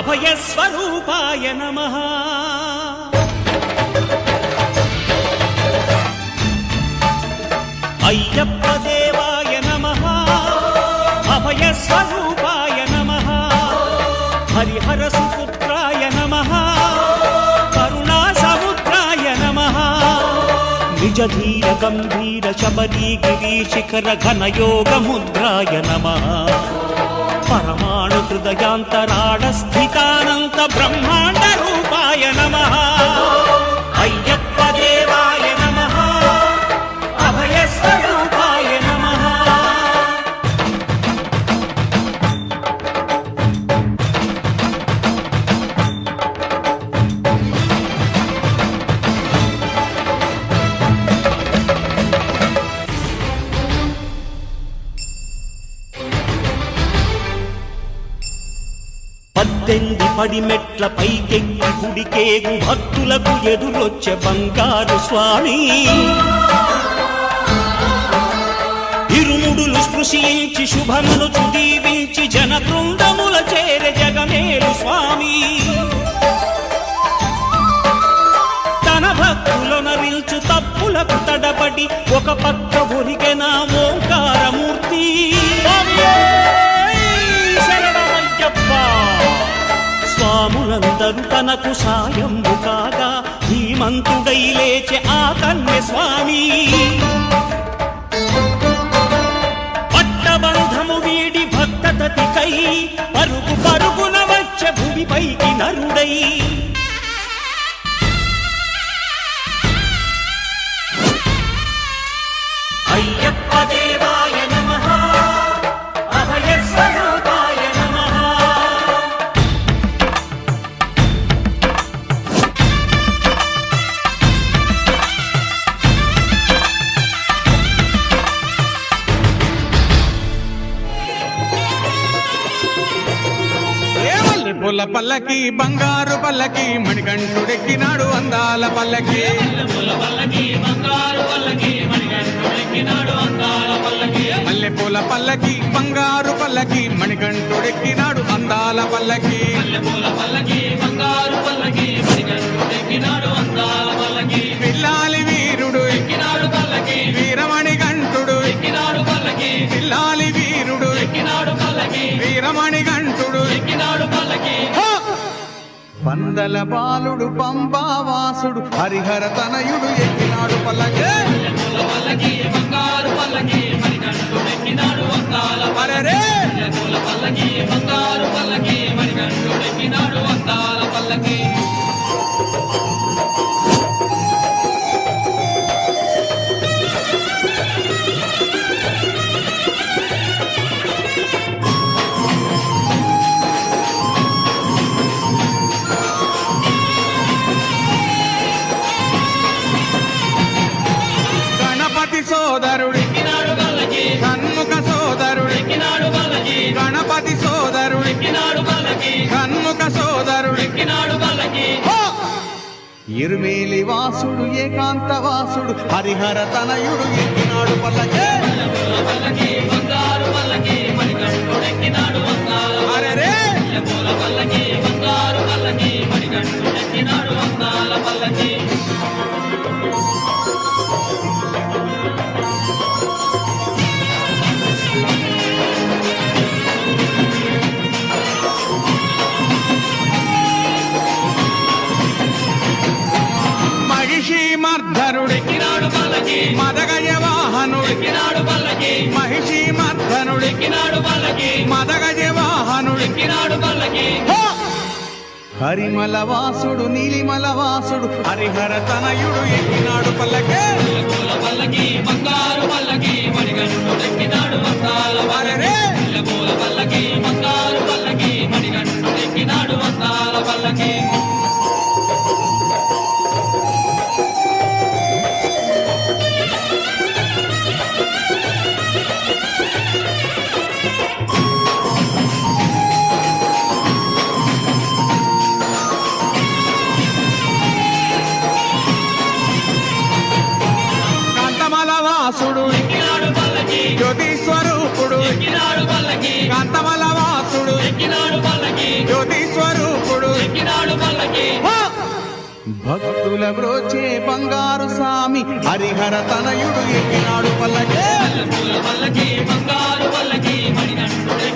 అభయస్వరూపాయ నమః అయ్యప్ప దేవాయ నమః అభయస్వరూపాయ నమః హరిహర సుపుత్రాయ నమః కరుణా సముద్రాయ నమః నిజధీర గంభీర శబరీగిరి శిఖర ఘనయోగ ముద్రాయ నమః పరమాణు హృదయాంతరాళ స్థితానంత బ్రహ్మాండ రూపాయ నమః అయ్యప్ప దేవాయ నమః అభయస్వరూపాయ నమః పద్దెంది పడిమెట్ల పైకెక్కి గుడికేగు భక్తులకు ఎదురొచ్చే బంగారు స్వామి ఇరుముడులు స్పృశించి శుభములు చుదీవించి జన బృందముల చేరే జగమేలు స్వామి తన భక్తులొనరిల్చు తప్పులకు తడబడి ఒక పక్క ఒరిగెన ఓంకారమూర్తి స్వాములందరూ తనకు సాయము కాగా ధీమంతుడై లేచే ఆ కన్య స్వామి పట్టబంధము వీడి భక్తతతికై పరుగు పరుగున వచ్చే భూమిపైకి నరుడై అయ్యప్ప దేవాయ నమః అభయస్వరూపాయ నమః పూల పల్లకి బంగారు పల్లకి మణికంఠుడెక్కినాడు అందాల పల్లకి మల్లె పూల పల్లకి బంగారు పల్లకి మణికంఠుడెక్కినాడు అందాల పల్లకి పిల్లాలి వీరుడు వీరమణి గంటుడు పిల్లాలి వీరుడు వీరమణి గంటుడు పందల బాలుడు పంబావాసుడు హరిహర తనయుడు ఎక్కినాడు పల్లకి అరెరే సోదరుడు కన్ముఖ సోదరుడు గణపతి సోదరుడు కన్ముఖ సోదరుడు ఇరుమేలి వాసుడు ఏకాంత వాసుడు హరిహర తనయుడు ఎక్కినాడు పల్లకి అరెరే మర్ధనుడెక్కినాడు పల్లకి మదగజ వాహనుడెక్కినాడు పల్లకి మహిషి మర్ధనుడెక్కినాడు పల్లకి మదగజ వాహనుడెక్కినాడు పల్లకి హరిమల వాసుడు నీలిమల వాసుడు హరిహర తనయుడు ఎక్కినాడు పల్లకి పల్లకి బంగారు పల్లకి మణికంఠుడెక్కినాడు వందాల పల్లకి పల్లకి బంగారు పల్లకి మణికంఠుడెక్కినాడు వందాల పల్లకి వాసుడు జ్యోతి స్వరూపుడు కాంతమల భక్తుల బ్రోచే బంగారు స్వామి హరిహర తనయుడు ఎక్కినాడు పల్లకే పూల పల్లకి బంగారు పల్లకి మణికంఠుడే